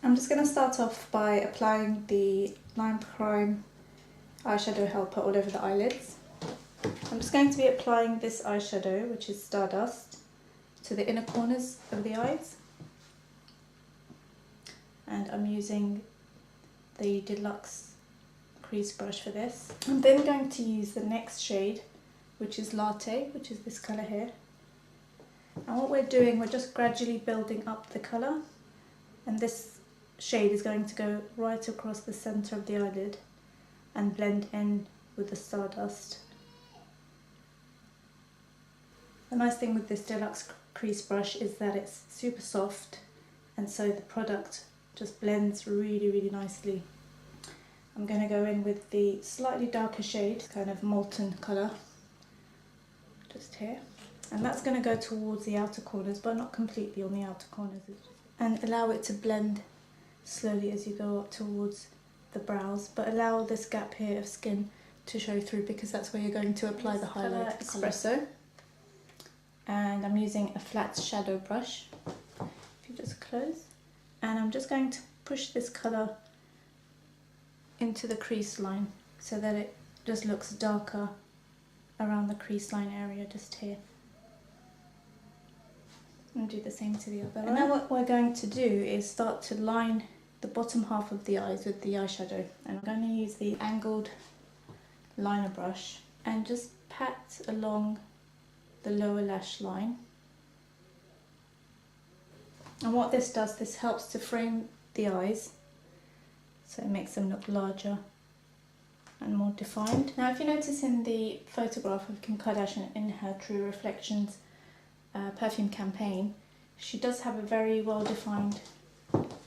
I'm just going to start off by applying the Lime Crime eyeshadow helper all over the eyelids. I'm just going to be applying this eyeshadow, which is Stardust, to the inner corners of the eyes. And I'm using the Deluxe crease brush for this. I'm then going to use the next shade, which is Latte, which is this colour here. And what we're doing, we're just gradually building up the colour, and this shade is going to go right across the centre of the eyelid and blend in with the Stardust. The nice thing with this Deluxe crease brush is that it's super soft, and so the product just blends really nicely. I'm going to go in with the slightly darker shade, kind of molten colour, just here. And that's going to go towards the outer corners, but not completely on the outer corners. And allow it to blend slowly as you go up towards the brows, but allow this gap here of skin to show through, because that's where you're going to apply the highlight. Espresso. And I'm using a flat shadow brush, if you just close. And I'm just going to push this colour into the crease line so that it just looks darker around the crease line area just here. And do the same to the other. And now what we're going to do is start to line the bottom half of the eyes with the eyeshadow. And I'm going to use the angled liner brush and just pat along the lower lash line. And what this does, this helps to frame the eyes, so it makes them look larger and more defined. Now if you notice in the photograph of Kim Kardashian in her True Reflections perfume campaign, she does have a very well defined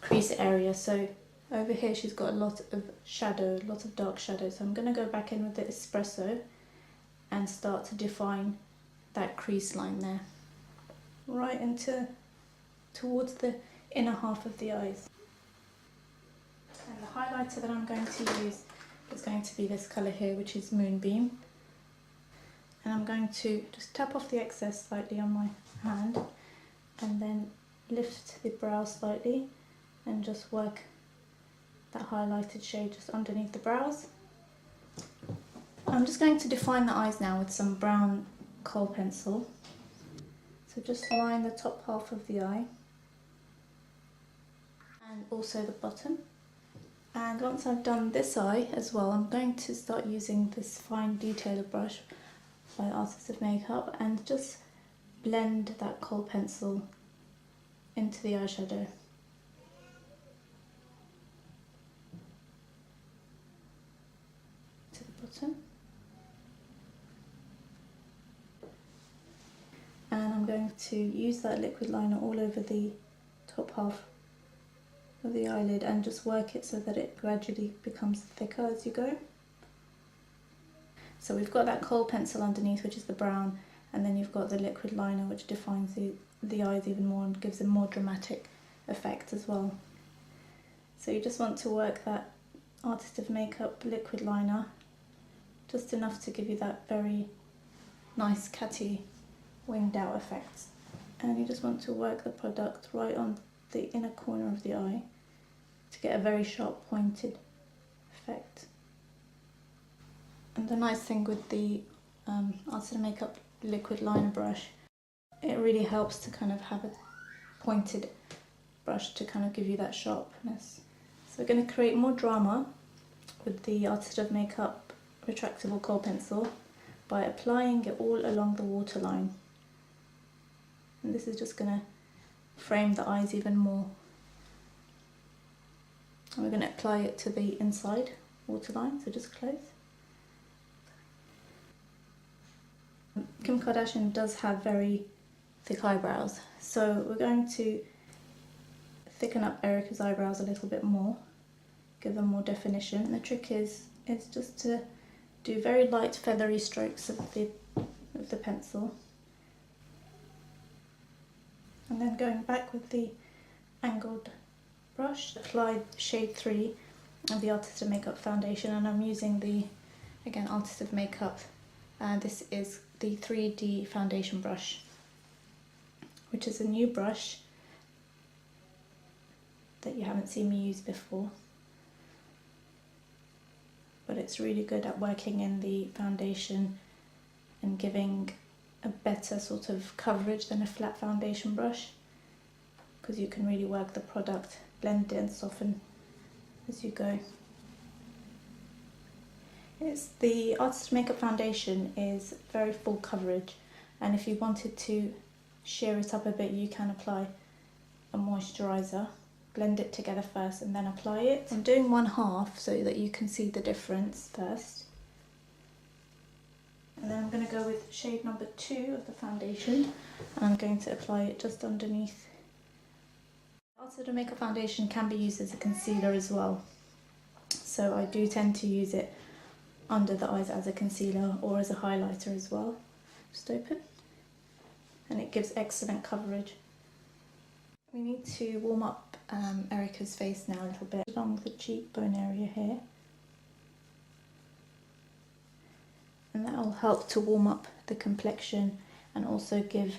crease area. So over here she's got a lot of shadow, a lot of dark shadow. So I'm going to go back in with the Espresso and start to define that crease line there, right into towards the inner half of the eyes. And the highlighter that I'm going to use is going to be this colour here, which is Moonbeam. And I'm going to just tap off the excess slightly on my hand and then lift the brow slightly and just work that highlighted shade just underneath the brows. I'm just going to define the eyes now with some brown kohl pencil. So just line the top half of the eye and also the bottom. And once I've done this eye as well, I'm going to start using this fine detailer brush by Artist of Makeup and just blend that kohl pencil into the eyeshadow. To the bottom. And I'm going to use that liquid liner all over the top half of the eyelid and just work it so that it gradually becomes thicker as you go. So we've got that kohl pencil underneath, which is the brown, and then you've got the liquid liner, which defines the eyes even more and gives a more dramatic effect as well. So you just want to work that Artist of Makeup liquid liner just enough to give you that very nice catty winged out effect. And you just want to work the product right on the inner corner of the eye to get a very sharp pointed effect. And the nice thing with the Artist of Makeup liquid liner brush, it really helps to kind of have a pointed brush to kind of give you that sharpness. So we're going to create more drama with the Artist of Makeup retractable kohl pencil by applying it all along the waterline. And this is just going to frame the eyes even more. And we're going to apply it to the inside waterline, so just close. Kim Kardashian does have very thick eyebrows, so we're going to thicken up Erica's eyebrows a little bit more, give them more definition. And the trick is just to do very light feathery strokes of the pencil. And then going back with the angled brush, apply shade 3 of the Artist of Makeup foundation, and I'm using the, again, Artist of Makeup, and this is the 3D foundation brush, which is a new brush. that you haven't seen me use before. But it's really good at working in the foundation and giving a better sort of coverage than a flat foundation brush, because you can really work the product, blend it and soften as you go. The Artist Makeup foundation is very full coverage, and if you wanted to sheer it up a bit, you can apply a moisturiser, blend it together first and then apply it. I'm doing 1/2 so that you can see the difference first. And then I'm going to go with shade number 2 of the foundation, and I'm going to apply it just underneath. Artist Makeup foundation can be used as a concealer as well, so I do tend to use it under the eyes as a concealer or as a highlighter as well. Just open, and it gives excellent coverage. We need to warm up Erica's face now a little bit along the cheekbone area here, and that will help to warm up the complexion and also give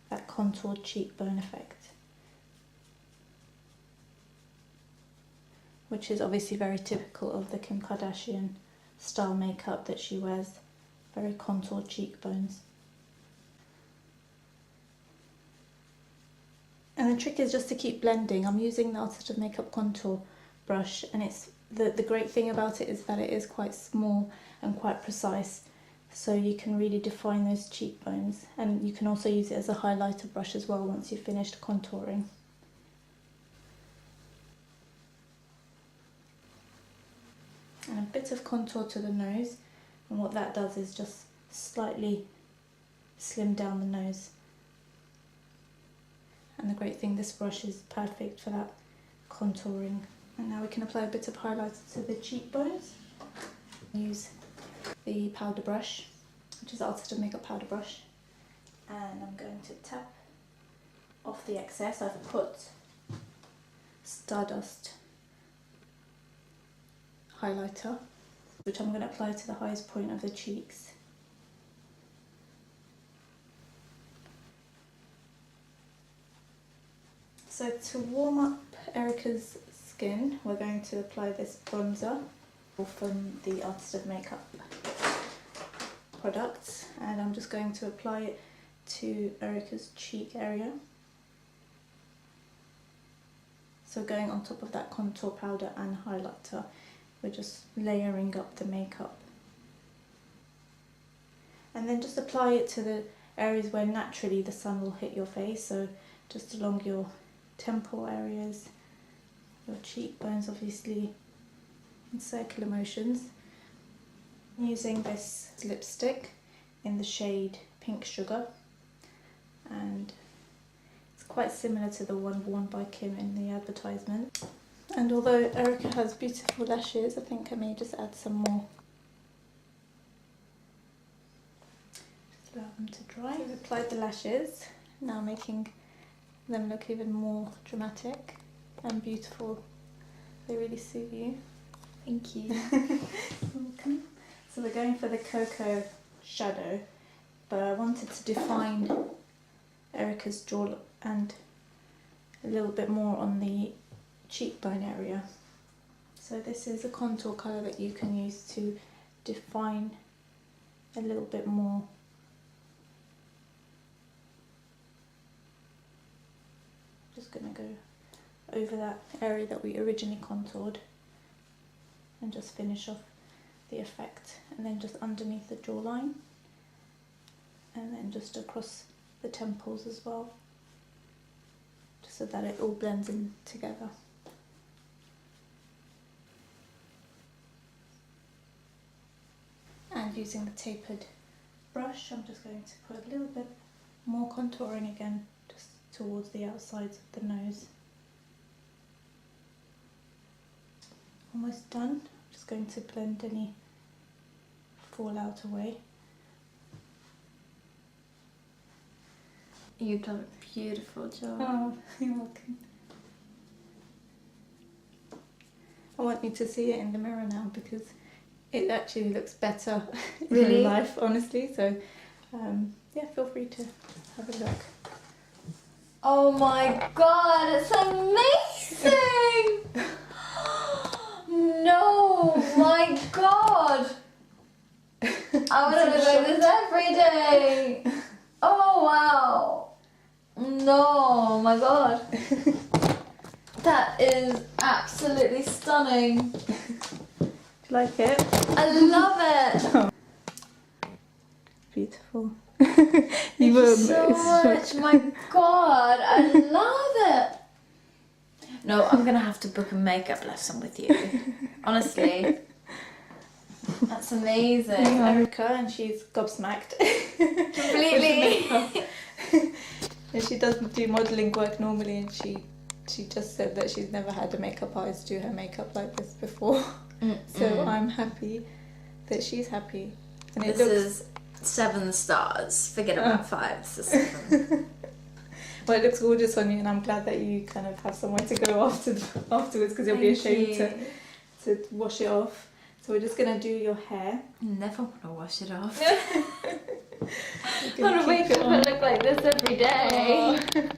that contoured cheekbone effect, which is obviously very typical of the Kim Kardashian style makeup that she wears, very contoured cheekbones. And the trick is just to keep blending. I'm using the Artist Makeup contour brush, and it's the great thing about it is that it is quite small and quite precise, so you can really define those cheekbones, and you can also use it as a highlighter brush as well once you've finished contouring. And a bit of contour to the nose, and what that does is just slightly slim down the nose. And the great thing, this brush is perfect for that contouring. And now we can apply a bit of highlighter to the cheekbones. Use the powder brush, which is Artist Makeup powder brush, and I'm going to tap off the excess. I've put Stardust highlighter, which I'm going to apply to the highest point of the cheeks. So to warm up Erica's skin, we're going to apply this bronzer from the Artist Makeup products, and I'm just going to apply it to Erica's cheek area. So going on top of that contour powder and highlighter, we're just layering up the makeup. And then just apply it to the areas where naturally the sun will hit your face, so just along your temple areas, your cheekbones obviously, in circular motions. I'm using this lipstick in the shade Pink Sugar, and it's quite similar to the one worn by Kim in the advertisement. And although Erica has beautiful lashes, I think I may just add some more. Just allow them to dry. So I've applied the lashes, now making them look even more dramatic and beautiful. They really suit you. Thank you. Welcome. So we're going for the cocoa shadow, but I wanted to define Erica's jaw and a little bit more on the cheekbone area. So this is a contour colour that you can use to define a little bit more. Just going to go over that area that we originally contoured and just finish off the effect, and then just underneath the jawline, and then just across the temples as well, just so that it all blends in together. And using the tapered brush, I'm just going to put a little bit more contouring again, just towards the outsides of the nose. Almost done. Just going to blend any fallout away. You've done a beautiful job. Oh, you're welcome. I want you to see it in the mirror now, because it actually looks better in Really? real life, honestly. So yeah, feel free to have a look. Oh my god, it's amazing! No, my God. I want to look like this every day. Oh, wow. No, my God. That is absolutely stunning. Do you like it? I love it. Beautiful. Thank you so much. My God, I love it. No, I'm going to have to book a makeup lesson with you. Honestly. That's amazing. Erica, and she's gobsmacked. Completely. And she doesn't do modelling work normally, and she just said that she's never had a makeup artist do her makeup like this before. So I'm happy that she's happy. And This is 7 stars. Forget about 5. It's a 7. Well, it looks gorgeous on you, and I'm glad that you kind of have somewhere to go afterwards, because you'll be ashamed to wash it off. So we're just going to do your hair. Never want to wash it off. I I want to wake up and look like this every day. Aww.